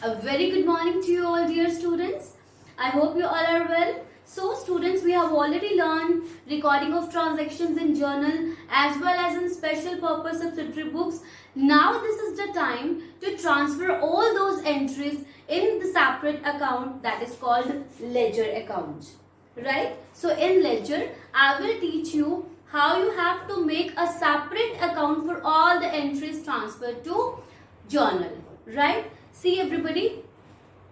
A very good morning to you all, dear students. I hope you all are well. So students, we have already learned recording of transactions in journal as well as in special purpose subsidiary books. Now this is the time to transfer all those entries in the separate account that is called ledger account. Right? So in ledger, I will teach you how you have to make a separate account for all the entries transferred to journal. Right? See everybody,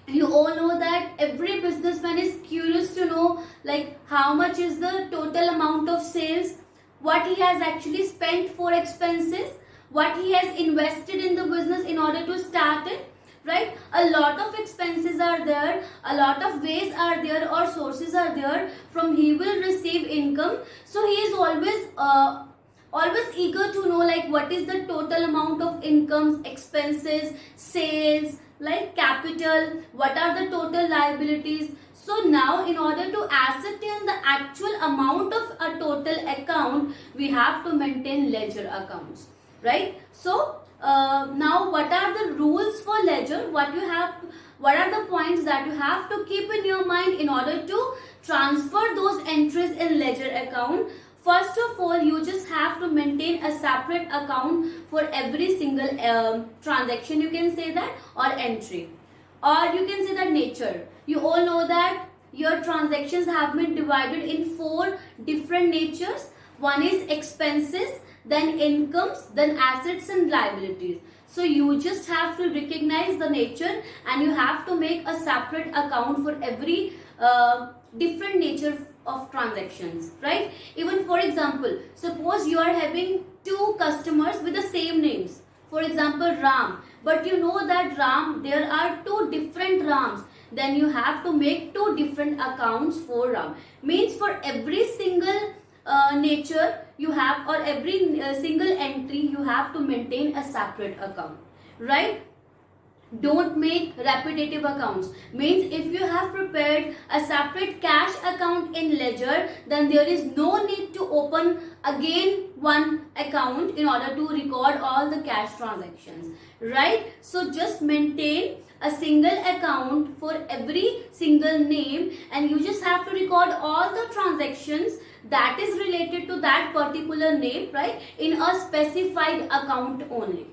you all know that every businessman is curious to know like how much is the total amount of sales, what he has actually spent for expenses, what he has invested in the business in order to start it. Right, a lot of expenses are there, a lot of ways are there or sources are there from he will receive income. So he is always eager to know like what is the total amount of incomes, expenses, sales, like capital, what are the total liabilities. So now in order to ascertain the actual amount of a total account, we have to maintain ledger accounts, right? So now what are the rules for ledger? What are the points that you have to keep in your mind in order to transfer those entries in ledger account? First of all, you just have to maintain a separate account for every single transaction, you can say that, or entry, or you can say that nature. You all know that your transactions have been divided in 4 different natures. One is expenses, then incomes, then assets and liabilities. So you just have to recognize the nature and you have to make a separate account for every different nature of transactions, right? Even for example, suppose you are having 2 customers with the same names. For example, Ram, but you know that Ram, there are 2 different Rams. Then you have to make 2 different accounts for Ram. Means for every single nature you have, or every single entry you have to maintain a separate account, right? Don't make repetitive accounts. Means if you have prepared a separate cash account in ledger, then there is no need to open again one account in order to record all the cash transactions, right? So just maintain a single account for every single name and you just have to record all the transactions that is related to that particular name, right, in a specified account only.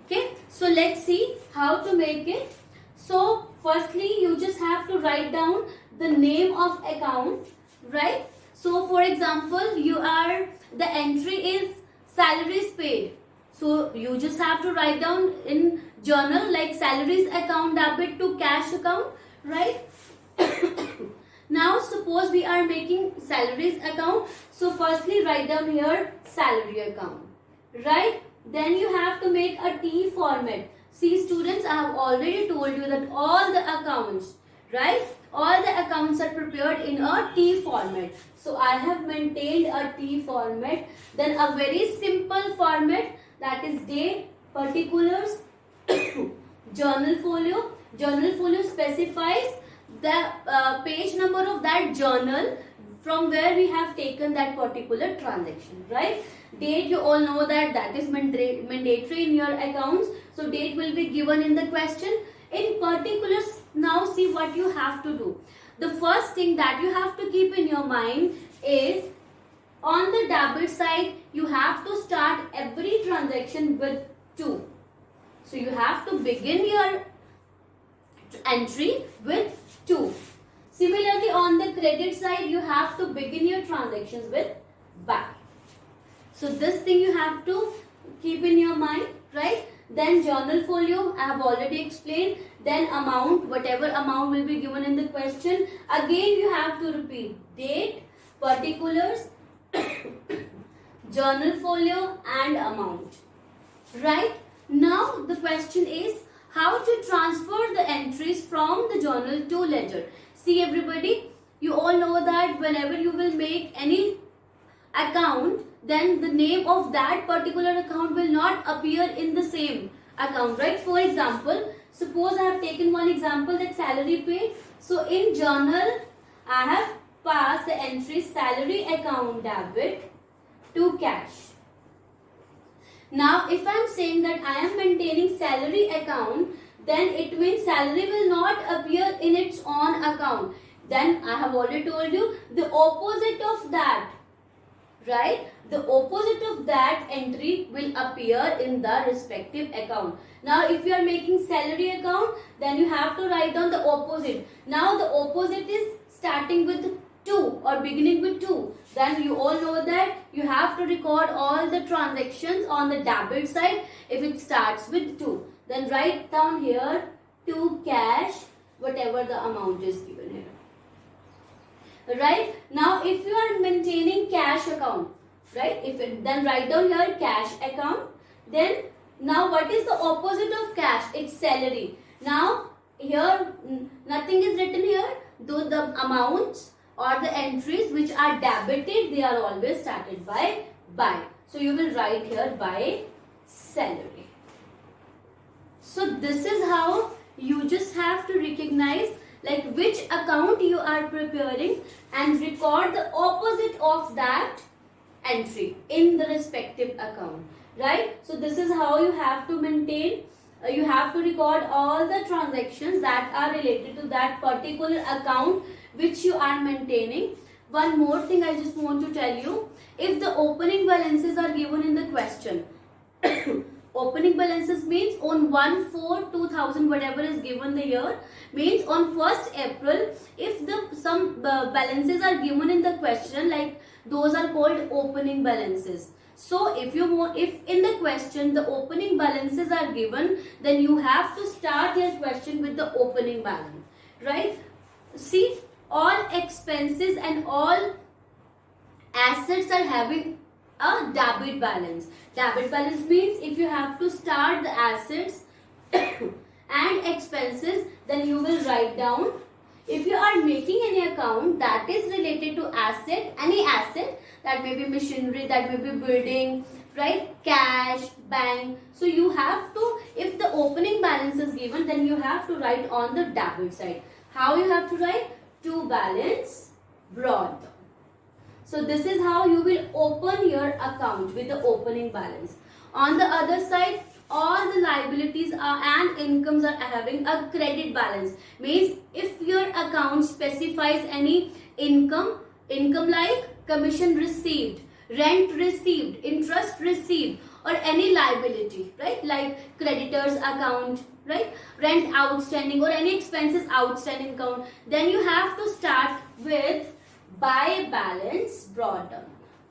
Okay, so let's see how to make it. So firstly, you just have to write down the name of account, right? So for example, the entry is salaries paid. So you just have to write down in journal like salaries account debit to cash account, right? Now suppose we are making salaries account. So firstly write down here salary account, right? Then you have to make a T format. See students, I have already told you that all the accounts, right? All the accounts are prepared in a T format. So I have maintained a T format. Then a very simple format, that is date, particulars, journal folio. Journal folio specifies the page number of that journal from where we have taken that particular transaction, right? Date, you all know that is mandatory in your accounts. So date will be given in the question. In particulars, now see what you have to do. The first thing that you have to keep in your mind is on the debit side, you have to start every transaction with 2. So you have to begin your entry with 2. Similarly, on the credit side, you have to begin your transactions with buy. So this thing you have to keep in your mind, right? Then journal folio, I have already explained. Then amount, whatever amount will be given in the question. Again, you have to repeat date, particulars, journal folio and amount, right? Now the question is how to transfer the entries from the journal to ledger. See everybody, you all know that whenever you will make any account, then the name of that particular account will not appear in the same account, right? For example, suppose I have taken one example, that salary paid. So in journal, I have passed the entry salary account debit to cash. Now if I am saying that I am maintaining salary account, then it means salary will not appear in its own account. Then I have already told you the opposite of that, right? The opposite of that entry will appear in the respective account. Now if you are making salary account, then you have to write down the opposite. Now the opposite is starting with 2 or beginning with 2. Then you all know that you have to record all the transactions on the debit side if it starts with 2. Then write down here to cash whatever the amount is given here. Right? Now if you are maintaining cash account, right? Then write down here cash account. Then now what is the opposite of cash? It's salary. Now here nothing is written here, though the amounts or the entries which are debited, they are always started by by. So you will write here by salary. So this is how you just have to recognize like which account you are preparing and record the opposite of that entry in the respective account, right? So this is how you have to maintain, you have to record all the transactions that are related to that particular account which you are maintaining. One more thing I just want to tell you, if the opening balances are given in the question, opening balances means on 1/4/2000 whatever is given the year, means on 1st April, if the some balances are given in the question, like those are called opening balances. So if in the question the opening balances are given, then you have to start your question with the opening balance, right? See, all expenses and all assets are having a debit balance. Debit balance means if you have to start the assets and expenses, then you will write down. If you are making any account that is related to asset, any asset, that may be machinery, that may be building, right, cash, bank, so you have to, if the opening balance is given, then you have to write on the debit side. How you have to write? To balance brought down. So this is how you will open your account with the opening balance. On the other side, all the liabilities and incomes are having a credit balance. Means if your account specifies any income like commission received, rent received, interest received, or any liability, right, like creditors account, right, rent outstanding, or any expenses outstanding account, then you have to start with by balance brought down.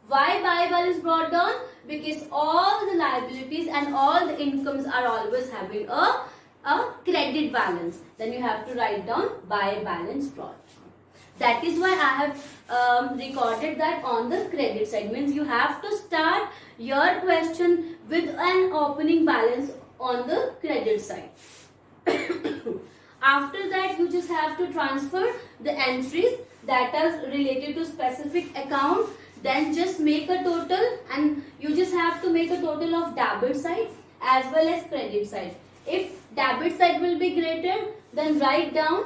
Why by balance brought down? Because all the liabilities and all the incomes are always having a credit balance. Then you have to write down by balance brought down. That is why I have recorded that on the credit side. Means you have to start your question with an opening balance on the credit side. After that, you just have to transfer the entries that are related to specific account. Then just make a total, and you just have to make a total of debit side as well as credit side. If debit side will be greater, then write down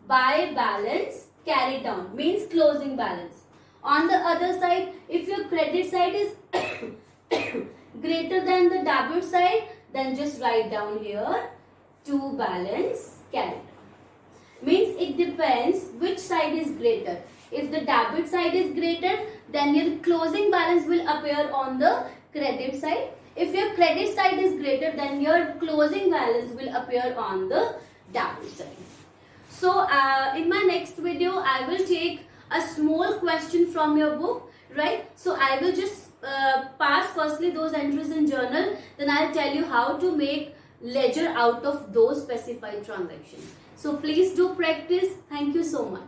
by balance carried down, means closing balance. On the other side, if your credit side is greater than the debit side, then just write down here to balance carried down. Means it depends which side is greater. If the debit side is greater, then your closing balance will appear on the credit side. If your credit side is greater, then your closing balance will appear on the debit side. So in my next video, I will take a small question from your book, right? So I will just pass firstly those entries in journal. Then I'll tell you how to make ledger out of those specified transactions. So please do practice. Thank you so much.